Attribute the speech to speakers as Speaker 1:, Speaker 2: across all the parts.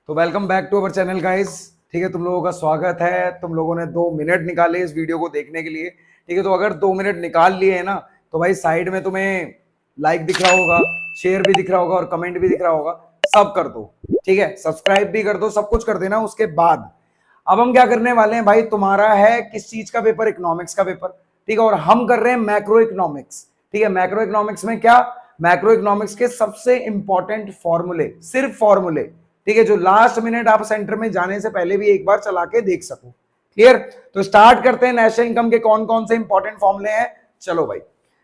Speaker 1: तो welcome back to our channel guys. ठीक है, तुम लोगों का स्वागत है। तुम लोगों ने 2 मिनट निकाले इस वीडियो को देखने के लिए। ठीक है, तो अगर 2 मिनट निकाल लिए है ना, तो भाई साइड में तुम्हें लाइक दिख रहा होगा, शेयर भी दिख रहा होगा और कमेंट भी दिख रहा होगा। सब कर दो, ठीक है, सब्सक्राइब भी कर दो, सब कुछ कर देना। उसके बाद अब हम क्या करने वाले हैं भाई, तुम्हारा है किस चीज का पेपर? इकोनॉमिक्स का पेपर। ठीक है, और हम कर रहे हैं मैक्रो इकोनॉमिक्स। ठीक है, मैक्रो इकोनॉमिक्स में क्या? मैक्रो इकोनॉमिक्स के सबसे इंपॉर्टेंट फॉर्मूले, सिर्फ फॉर्मूले। ठीक है, जो लास्ट मिनट आप सेंटर में जाने से पहले भी एक बार चला के देख सको। क्लियर? तो स्टार्ट करते हैं। नेशनल इनकम के कौन कौन से इंपॉर्टेंट फॉर्मूले हैं, चलो भाई।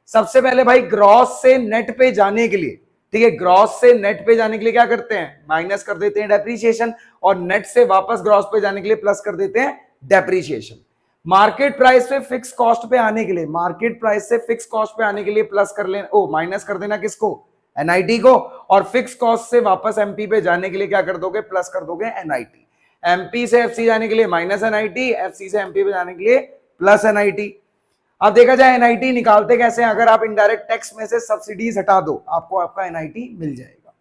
Speaker 1: सबसे पहले भाई, ग्रॉस से नेट पे जाने के लिए, ठीक है, ग्रॉस से नेट पे जाने के लिए क्या करते हैं? माइनस कर देते हैं डेप्रीशिएशन, और नेट से वापस ग्रॉस पे जाने के लिए प्लस कर देते हैं डेप्रीशिएशन। मार्केट प्राइस पे फिक्स कॉस्ट पे आने के लिए, मार्केट प्राइस से फिक्स कॉस्ट पे आने के लिए प्लस कर लेना, ओ माइनस कर देना किसको? एनआईटी को। और फिक्स कॉस्ट से वापस एमपी पे जाने के लिए क्या कर दोगे? प्लस कर दोगे एनआईटी। एमपी से एफसी जाने के लिए माइनस एनआईटी, एफसी से एमपी पे जाने के लिए प्लस एनआईटी। अब देखा जाए एनआईटी निकालते कैसे? अगर आप इनडायरेक्ट टैक्स में से सब्सिडीज हटा दो, आपको आपका एनआईटी मिल जाएगा।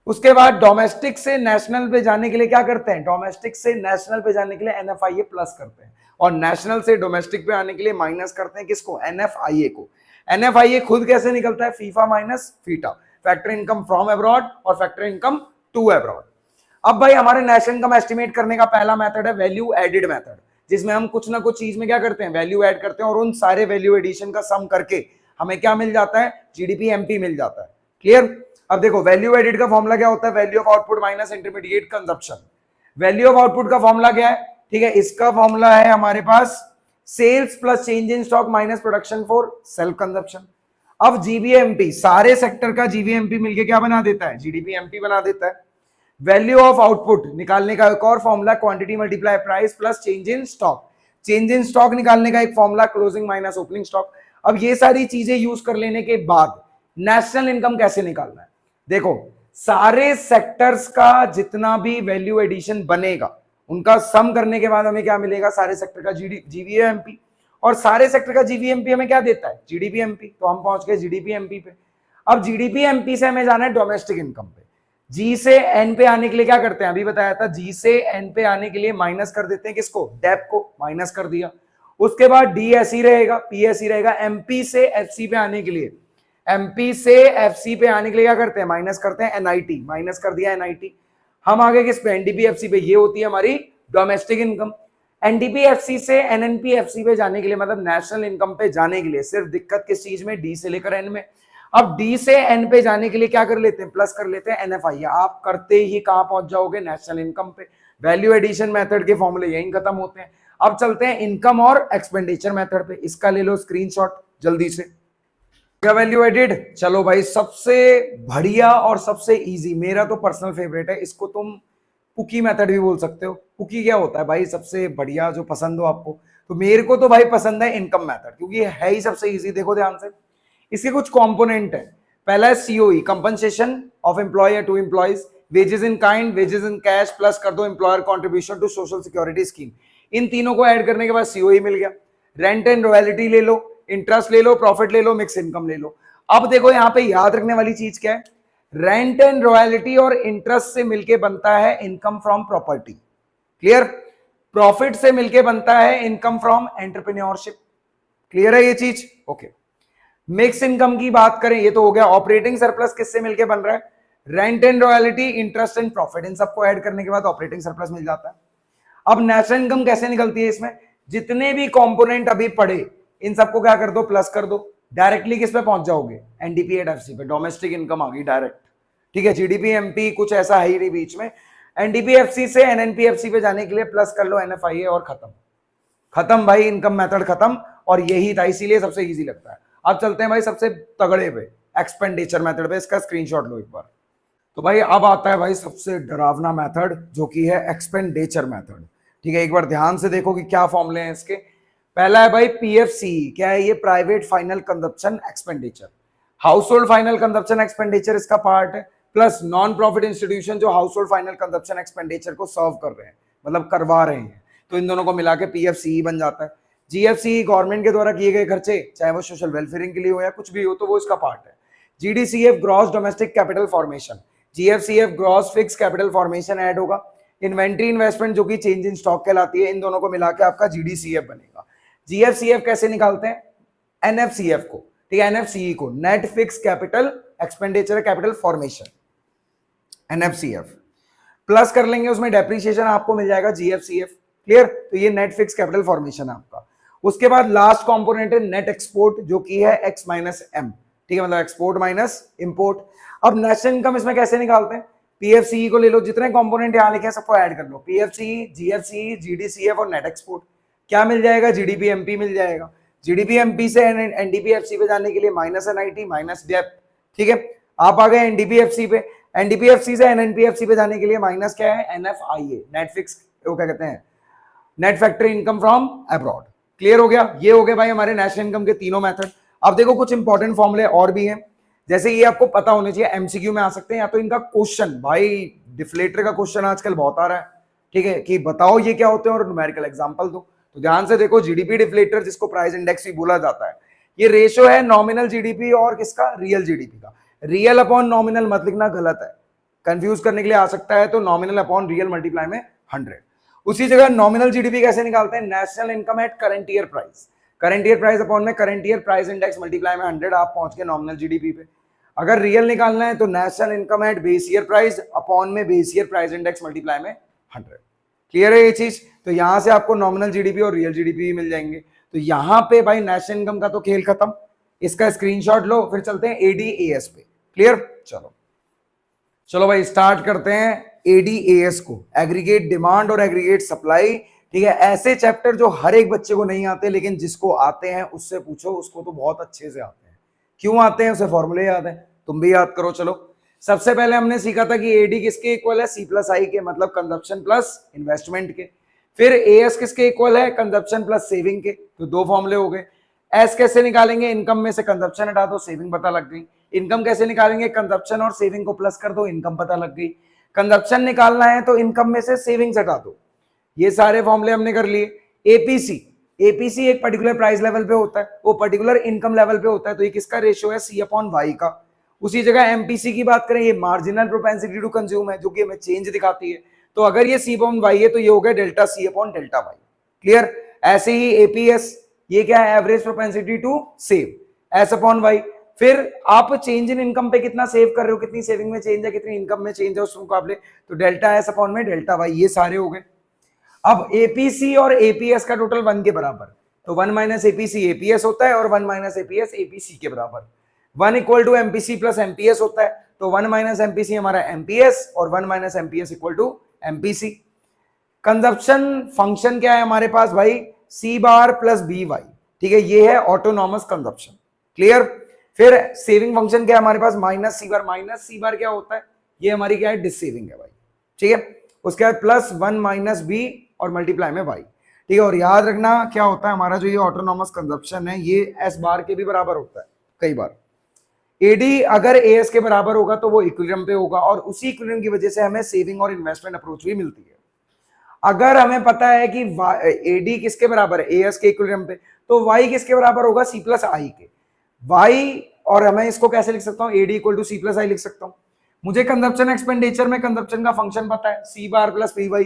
Speaker 1: उसके बाद डोमेस्टिक से नेशनल पे जाने के लिए क्या करते हैं? डोमेस्टिक से नेशनल पे जाने के लिए एनएफआईए प्लस करते हैं, और नेशनल से डोमेस्टिक पे आने के लिए माइनस करते हैं किसको? एनएफआईए को। एनएफआईए खुद कैसे निकलता है? FIFA minus FITA, factor income from abroad और फैक्टर इनकम टू अब्रॉड। अब भाई हमारे नेशनल इनकम एस्टिमेट करने का पहला मेथड है वैल्यू एडिड मेथड, जिसमें हम कुछ ना कुछ चीज में क्या करते हैं? वैल्यू ऐड करते हैं, और उन सारे वैल्यू एडिशन का सम करके हमें क्या मिल जाता है? जीडीपी एमपी मिल जाता है। क्लियर? अब देखो, वैल्यू एडिड का फॉर्मूला क्या होता है? Value of output minus intermediate consumption. Value of output का फॉर्मूला क्या है? ठीक है, इसका फॉर्मूला है हमारे पास sales plus change in stock minus production for self consumption. अब जीवीएमपी, सारे सेक्टर का जीवीएमपी मिलके क्या बना देता है? जीडीपी एमपी बना देता है। वैल्यू ऑफ आउटपुट निकालने का एक और formula, quantity multiply price plus change in stock. Change in stock निकालने का एक formula, closing minus opening stock. अब ये सारी चीजें यूज कर लेने के बाद नेशनल इनकम कैसे निकालना है? देखो, सारे सेक्टर्स का जितना भी वैल्यू एडिशन बनेगा, उनका सम करने के बाद हमें क्या मिलेगा? सारे सेक्टर का जीवीएमपी। और सारे सेक्टर का जीवीएमपी हमें क्या देता है? GDP MP. तो हम पहुंच गए जीडीपी एमपी पे। अब जीडीपी एमपी से हमें जाना है डोमेस्टिक इनकम पे। जी से एन पे आने के लिए क्या करते हैं? अभी बताया था, जी से एन पे आने के लिए माइनस कर देते हैं किसको? डेप को। माइनस कर दिया। उसके बाद डी ऐसी रहेगा, पी ऐसी रहेगा। एमपी से एफसी पे आने के लिए, एमपी से एफसी पे आने के लिए क्या करते हैं? माइनस करते हैं एनआईटी। माइनस कर दिया एनआईटी। हम आगे किस पे? एनडीपीएफसी पे। ये होती है हमारी डोमेस्टिक इनकम। एनडीपीएफसी से एनएनपीएफसी पे जाने के लिए, मतलब नेशनल इनकम पे जाने के लिए, सिर्फ दिक्कत किस चीज में? डी से लेकर एन में। अब डी से एन पे जाने के लिए क्या कर लेते हैं? प्लस कर लेते हैं एनएफआई। आप करते ही कहां पहुंच जाओगे? नेशनल इनकम पे। वैल्यू एडिशन मेथड के फॉर्मूले यहीं खत्म होते हैं। अब चलते हैं इनकम और एक्सपेंडिचर मेथड पे। इसका ले लो स्क्रीनशॉट जल्दी से। वैल्यू एडिड, चलो भाई, सबसे बढ़िया और सबसे इजी, मेरा तो पर्सनल फेवरेट है, इसको तुम कुकी मेथड भी बोल सकते हो। कुकी क्या होता है भाई? सबसे बढ़िया, जो पसंद हो आपको। तो मेरे को तो भाई पसंद है इनकम मेथड, क्योंकि है ही सबसे इजी। देखो ध्यान से, इसके कुछ कंपोनेंट है। पहला है COE, compensation of employer to employees, wages in kind, wages in cash, plus कर दो employer contribution to social security scheme. इन तीनों को ऐड करने के बाद सीओई मिल गया। रेंट एंड रॉयल्टी ले लो, इंटरेस्ट ले लो, प्रॉफिट ले लो, मिक्स इनकम ले लो। अब देखो यहां पे याद रखने वाली चीज क्या है? रेंट एंड रॉयल्टी और इंटरेस्ट से मिलके बनता है income from property. Clear? Profit से मिलके बनता है इनकम फ्रॉम एंटरप्रेन्योरशिप। क्लियर है ये चीज? ओके। मिक्स इनकम की बात करें, ये तो हो गया। ऑपरेटिंग सरप्लस किससे मिलके बन रहा है? Rent and royalty, interest and profit, इन सबको ऐड करने के बाद ऑपरेटिंग सरप्लस मिल जाता है। अब नेशनल इनकम कैसे निकलती है? इसमें जितने भी कंपोनेंट अभी पढ़े, इन सबको क्या कर दो? प्लस कर दो। डायरेक्टली किस पे पहुंच जाओगे? एनडीपी एट एफसी पे। डोमेस्टिक इनकम आ गई डायरेक्ट। ठीक है, जीडीपी एमपी कुछ ऐसा है ही नहीं बीच में। एनडीपीएफसी से एनएनपीएफसी पे जाने के लिए प्लस कर लो एनएफआईए, और खत्म। खत्म भाई, इनकम मेथड खत्म। और यही था, इसीलिए सबसे इजी लगता है। अब चलते हैं भाई सबसे तगड़े पे, एक्सपेंडिचर मेथड पे। इसका स्क्रीनशॉट लो एक बार। तो भाई अब आता है भाई सबसे डरावना मेथड, जो कि है एक्सपेंडिचर मेथड। ठीक है, एक बार ध्यान से देखो कि क्या फॉर्मूले हैं इसके। पहला है भाई पीएफसी। क्या है ये? Private final consumption expenditure. House hold final consumption expenditure इसका पार्ट है, प्लस नॉन प्रॉफिट इंस्टीट्यूशन जो house hold final consumption expenditure को सर्व कर रहे हैं, मतलब करवा रहे हैं, तो इन दोनों को मिला के पीएफसी बन जाता है। जीएफसी गवर्नमेंट के द्वारा किए गए खर्चे, चाहे वो सोशल वेलफेयरिंग के लिए हो या कुछ भी हो, तो वो इसका पार्ट है। GDCF gross domestic capital formation. GFCF gross fix capital formation add होगा, इन्वेंट्री इन्वेस्टमेंट जो कि चेंज इन स्टॉक कहलाती है, इन दोनों को मिला के आपका GDCF बनेगा। GFCF कैसे निकालते हैं? NFCF को, ठीक है, NFCE को, net fix capital expenditure capital formation, NFCF plus कर लेंगे उसमें डेप्रिसिएशन, आपको मिल जाएगा GFCF। क्लियर? तो ये नेट फिक्स कैपिटल फॉर्मेशन है आपका। उसके बाद लास्ट कंपोनेंट है नेट एक्सपोर्ट जो कि है X माइनस M, ठीक है, मतलब एक्सपोर्ट माइनस इंपोर्ट। अब नेशनल इनकम इसमें कैसे निकालते हैं? PFCE को ले लो, जितने कंपोनेंट यहां लिखे हैं सबको ऐड कर लो, PFCE, GFCE, GDCF और नेट एक्सपोर्ट। क्या मिल जाएगा? GDP MP मिल जाएगा। GDP MP से NDPFC पे जाने के लिए माइनस NIT माइनस डेप, ठीक है। आप आ गए NDPFC पे, NDPFC से NNPFC पे जाने के लिए माइनस क्या है? NFIA, नेट फिक्स, वो क्या कहते हैं, net factory income from abroad. Clear हो गया? ये हो गए भाई हमारे नेशनल इनकम के तीनों मेथड। अब देखो कुछ इंपॉर्टेंट फॉर्मूले और भी हैं, जैसे ये आपको पता होने चाहिए, MCQ में आ सकते हैं, या तो इनका क्वेश्चन, भाई डिफ्लेटर का क्वेश्चन आजकल बहुत आ रहा है, ठीक है, कि बताओ ये क्या होते हैं और न्यूमेरिकल एग्जांपल दो। तो ध्यान से देखो, जीडीपी डिफ्लेटर जिसको प्राइस इंडेक्स भी बोला जाता है, ये रेशियो है नॉमिनल जीडीपी और किसका? रियल जीडीपी का। रियल अपॉन नॉमिनल मत लिखना, गलत है, कंफ्यूज करने के लिए आ सकता है, तो नॉमिनल अपॉन रियल मल्टीप्लाई में 100। उसी जगह नॉमिनल जीडीपी कैसे निकालते हैं? National income at current year price, current year price upon में current year price index multiply में 100, आप पहुंच गए नॉमिनल जीडीपी पे। अगर रियल निकालना है तो national income at base year price upon में base year price index multiply में 100। क्लियर है ये चीज? तो यहां से आपको नॉमिनल जीडीपी और रियल जीडीपी भी मिल जाएंगे। तो यहां पे भाई नेशनल इनकम का तो खेल खत्म, इसका स्क्रीनशॉट लो, फिर चलते हैं ADAS पे। क्लियर? चलो चलो भाई स्टार्ट करते हैं ADAS को, एग्रीगेट डिमांड और एग्रीगेट सप्लाई। ठीक है, ऐसे चैप्टर जो हर एक बच्चे को नहीं आते, लेकिन जिसको आते हैं उससे पूछो, उसको तो बहुत अच्छे से आते हैं। क्यों आते हैं? उसे फॉर्मूले याद है, तुम भी याद करो। चलो सबसे पहले हमने सीखा था कि AD किसके इक्वल है? C+I के, मतलब कंजप्शन प्लस इन्वेस्टमेंट के। फिर AS किसके इक्वल है? कंजप्शन प्लस सेविंग के। तो दो फॉर्मूले हो गए। एस कैसे निकालेंगे? इनकम में से कंजप्शन हटा दो, सेविंग पता लग गई। इनकम कैसे निकालेंगे? कंजप्शन और सेविंग को प्लस कर दो, इनकम पता लग गई। कंजप्शन निकालना है तो इनकम में से सेविंग्स हटा दो। ये सारे फॉर्मूले हमने कर लिए। एपीसी एक पर्टिकुलर प्राइस लेवल पे होता है, वो पर्टिकुलर इनकम लेवल पे होता है, तो ये किसका रेशियो है? C/Y का। उसी जगह एमपीसी की बात करें, ये मार्जिनल प्रोपेंसिटी टू कंज्यूम है, जो कि हमें चेंज दिखाती है। तो अगर ये C/Y है तो ये हो गया डेल्टा C/Δy। क्लियर? ऐसे ही एपीएस, ये क्या है? Average propensity to save, S/Y। फिर आप चेंज इन इनकम पे कितना सेव कर रहे हो, कितनी सेविंग में चेंज है, कितनी इनकम में चेंज है उस मुकाबले, तो डेल्टा S/Δy। ये सारे हो गए। अब एपीसी और एपीएस का टोटल 1 के बराबर, तो 1 माइनस एपीसी एपीएस होता है और 1 माइनस एपीएस एपीसी के बराबर। 1 equal to MPC plus MPS होता है, तो 1 माइनस एमपीसी हमारा एमपीएस और 1 minus MPS equal to MPC. Consumption function क्या है हमारे पास भाई? C bar plus BY। ठीक है, ये है ऑटोनॉमस कंजप्शन। क्लियर? फिर सेविंग फंक्शन क्या है हमारे पास? Minus C bar. Minus C bar क्या होता है? ये हमारी क्या है? डिससेविंग है भाई। ठीक है, उसके बाद प्लस 1 माइनस B और मल्टीप्लाई में Y। ठीक है, और याद रखना क्या होता है हमारा जो ये ऑटोनॉमस कंजप्शन है, ये S बार के भी बराबर होता है कई बार। AD अगर AS के बराबर होगा तो वो इक्विलिब्रियम पे होगा, और उसी इक्विलिब्रियम की वजह से हमें सेविंग और इन्वेस्टमेंट अप्रोच भी मिलती है। अगर हमें पता है कि AD किसके बराबर है? AS के इक्विलिब्रियम पे, तो Y किसके बराबर होगा? C+I के। Y, और हमें इसको कैसे लिख सकता हूँ? AD इक्वल टू C+I लिख सकता हूँ। मुझे कंजप्शन एक्सपेंडिचर में कंजप्शन का फंक्शन पता है, C बार प्लस PY।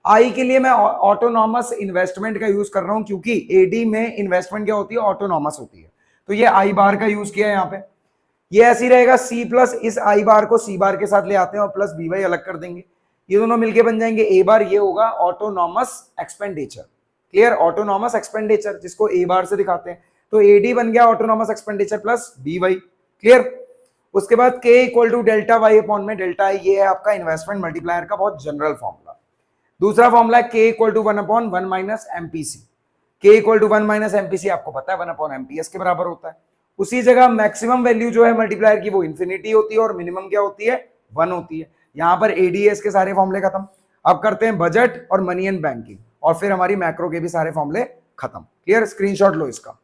Speaker 1: आई के लिए मैं ऑटोनॉमस इन्वेस्टमेंट का यूज कर रहा हूं, क्योंकि एडी में इन्वेस्टमेंट क्या होती है? ऑटोनॉमस होती है, तो ये आई बार का यूज किया है यहाँ पे। ये ऐसे ही रहेगा, सी प्लस इस आई बार को सी बार के साथ ले आते हैं और प्लस बी वाई अलग कर देंगे, ये दोनों मिलके बन जाएंगे ए बार। ये होगा autonomous expenditure. Clear? Autonomous expenditure जिसको ए बार से दिखाते हैं, तो एडी बन गया autonomous expenditure plus B Y. Clear? उसके बाद K equal to delta Y upon में डेल्टा आई, ये है आपका इन्वेस्टमेंट मल्टीप्लायर का बहुत जनरल फॉर्मूला। दूसरा फॉर्मूला है K equal to 1 upon 1 minus MPC. K equal to 1 minus MPC आपको पता है 1 अपॉन एमपीएस के बराबर होता है। उसी जगह मैक्सिमम वैल्यू जो है मल्टीप्लायर की वो इन्फिनिटी होती है और मिनिमम क्या होती है? 1 होती है। यहां पर एडीएस के सारे फॉर्मूले खत्म। अब करते हैं बजट और मनी एंड बैंकिंग, और फिर हमारी मैक्रो के भी सारे फॉर्मूले खत्म। क्लियर? स्क्रीनशॉट लो इसका।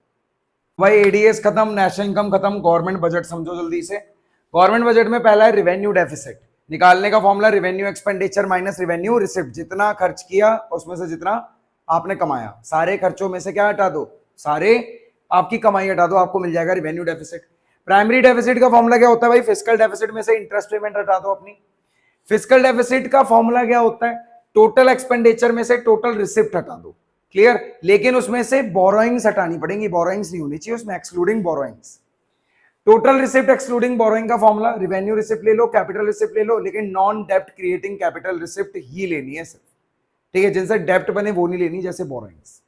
Speaker 1: भाई एडीएस खत्म, नेशनल इनकम खत्म, गवर्नमेंट बजट समझो जल्दी से। गवर्नमेंट बजट में पहला है रिवेन्यू डेफिसिट। निकालने का formula revenue expenditure minus revenue receipt. जितना खर्च किया उसमें से जितना आपने कमाया, सारे खर्चों में से क्या हटा दो? सारे आपकी कमाई हटा दो, आपको मिल जाएगा रिवेन्यू डेफिसिट। प्राइमरी डेफिसिट का फॉर्मूला क्या होता है भाई, फिस्कल डेफिसिट में से इंटरेस्ट पेमेंट हटा दो अपनी। फिस्कल डेफिसिट का फॉर्मूला क्या होता है, टोटल एक्सपेंडिचर में से टोटल रिसिप्ट हटा दो, क्लियर। लेकिन उसमें से बोरोइंग्स हटानी पड़ेंगी, बोरोइंग्स नहीं होनी चाहिए उसमें, excluding borrowings. Total receipt excluding borrowing का फॉर्मूला, रिवेन्यू रिसिप्ट ले लो, कैपिटल रिसिप्ट ले लो, लेकिन नॉन डेप्ट क्रिएटिंग कैपिटल रिसिप्ट ही लेनी है सिर्फ, ठीक है। जिनसे डेप्ट बने वो नहीं लेनी, जैसे बोरोइंग्स।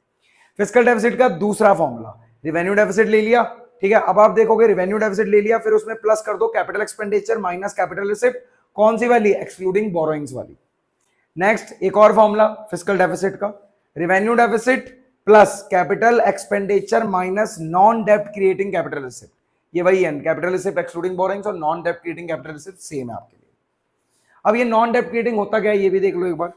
Speaker 1: फिस्कल डेफिसिट का दूसरा फॉर्मूला, रिवेन्यू डेफिसिट ले लिया, ठीक है। अब आप देखोगे रिवेन्यू डेफिसिट ले लिया, फिर उसमें प्लस कर दो capital expenditure minus capital receipt, कौन सी वाली, एक्सक्लूडिंग बोरोइंग्स वाली। नेक्स्ट एक और फॉर्मूला फिस्कल डेफिसिट का, revenue deficit plus capital expenditure minus non डेप्ट क्रिएटिंग कैपिटल रिसिप्ट, ये वही है, कैपिटल रिसिप्ट एक्सक्लूडिंग बोरोइंग्स और नॉन डेप्ट क्रिएटिंग कैपिटल रिसिप्ट सेम है आपके लिए। अब ये नॉन डेप्ट क्रिएटिंग होता क्या है ये भी देख लो एक बार।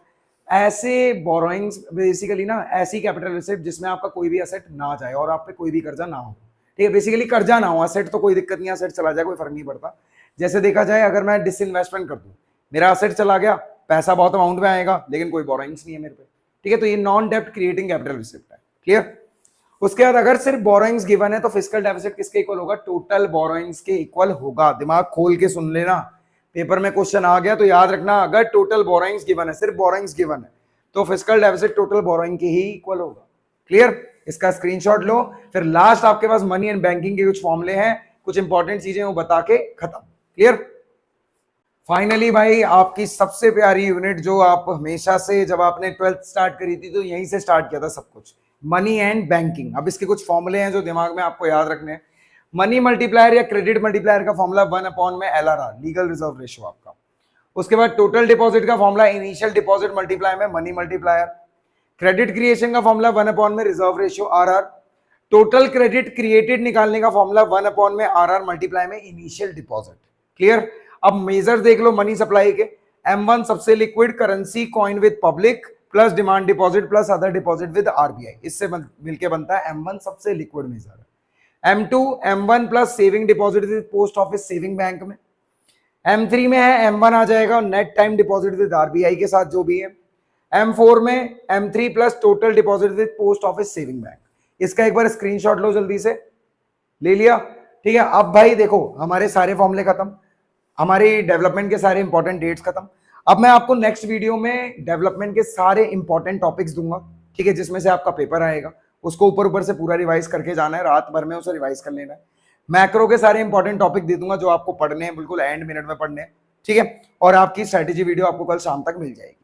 Speaker 1: ऐसे बोरोइंग्स बेसिकली ना ऐसी कैपिटल रिसिप्ट जिसमें आपका कोई भी असेट ना जाए और आप पे कोई भी कर्जा ना हो, ठीक है। बेसिकली कर्जा ना हो, असेट तो कोई दिक्कत नहीं, असेट चला जाए कोई फर्क नहीं पड़ता। जैसे देखा जाए अगर मैं डिसइन्वेस्टमेंट कर दूं, मेरा असेट चला गया, पैसा बहुत अमाउंट में आएगा लेकिन कोई बोरोइंग्स नहीं है मेरे पे, ठीक है। तो ये नॉन डेप्ट क्रिएटिंग कैपिटल रिसिप्ट है, क्लियर। उसके बाद अगर सिर्फ बोरोइंग्स गिवन है तो फिस्कल डेफिसिट किसके इक्वल होगा, टोटल बोरोइंग्स के इक्वल होगा। दिमाग खोल के सुन लेना, पेपर में क्वेश्चन आ गया तो याद रखना, अगर टोटल बोरोइंग्स गिवन है, सिर्फ बोरोइंग्स गिवन है, तो फिस्कल डेफिसिट टोटल बोरोइंग के ही इक्वल होगा, क्लियर। इसका स्क्रीनशॉट लो, फिर लास्ट आपके पास मनी एंड बैंकिंग के कुछ फॉर्मूले हैं, कुछ इंपॉर्टेंट चीजें वो बता के खत्म, क्लियर। फाइनली भाई आपकी सबसे प्यारी यूनिट जो आप हमेशा से जब आपने 12th स्टार्ट करी थी तो यहीं से स्टार्ट किया था सब कुछ, मनी एंड बैंकिंग। अब इसके कुछ फॉर्मूले हैं जो दिमाग में आपको याद रखने हैं। मनी मल्टीप्लायर या क्रेडिट मल्टीप्लायर का फॉर्मूला 1 में LRR, लीगल रिजर्व रेशियो आपका। उसके बाद टोटल डिपॉजिट का फॉर्मूला इनिशियल डिपॉजिट मल्टीप्लाई में मनी मल्टीप्लायर। क्रेडिट क्रिएशन का फॉर्मूला 1 में reserve ratio RR। Total credit created निकालने का फॉर्मूला 1 में RR मल्टीप्लाई में इनिशियल डिपॉजिट, क्लियर। अब मेजर देख लो मनी सप्लाई के, M1 सबसे liquid currency coin with public plus demand deposit plus other deposit with RBI, इससे मिलके बनता है M1 सबसे liquid measure. M2 M1 plus saving deposit with post office saving bank में। M3 में है M1 आ जाएगा net time deposit with RBI के साथ जो भी है। M4 में M3 plus total deposit with post office saving bank. इसका एक बार स्क्रीनशॉट लो जल्दी से, ले लिया, ठीक है। अब भाई देखो हमारे सारे फॉर्मूले खत्म, हमारी डेवलपमेंट के सारे इंपॉर्टेंट डेट्स खत्म। अब मैं आपको नेक्स्ट वीडियो में डेवलपमेंट के सारे इंपॉर्टेंट टॉपिक्स दूंगा, ठीक है, जिसमें से आपका पेपर आएगा, उसको ऊपर ऊपर से पूरा रिवाइज करके जाना है, रात भर में उसे रिवाइज कर लेना है। मैक्रो के सारे इंपॉर्टेंट टॉपिक दे दूंगा जो आपको पढ़ने हैं, बिल्कुल एंड मिनट में पढ़ने हैं, ठीक है। और आपकी स्ट्रेटेजी वीडियो आपको कल शाम तक मिल जाएगी।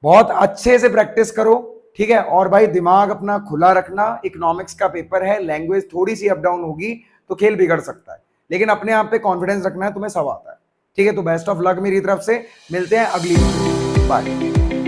Speaker 1: बहुत अच्छे से प्रैक्टिस करो, ठीक है। और भाई दिमाग अपना खुला रखना, इकोनॉमिक्स का पेपर है, लैंग्वेज थोड़ी सी अप डाउन होगी तो खेल बिगड़ सकता है, लेकिन अपने आप पे कॉन्फिडेंस रखना है, तुम्हें सब आता है, ठीक है। तो बेस्ट ऑफ लक मेरी तरफ से, मिलते हैं अगली वीडियो, बाय।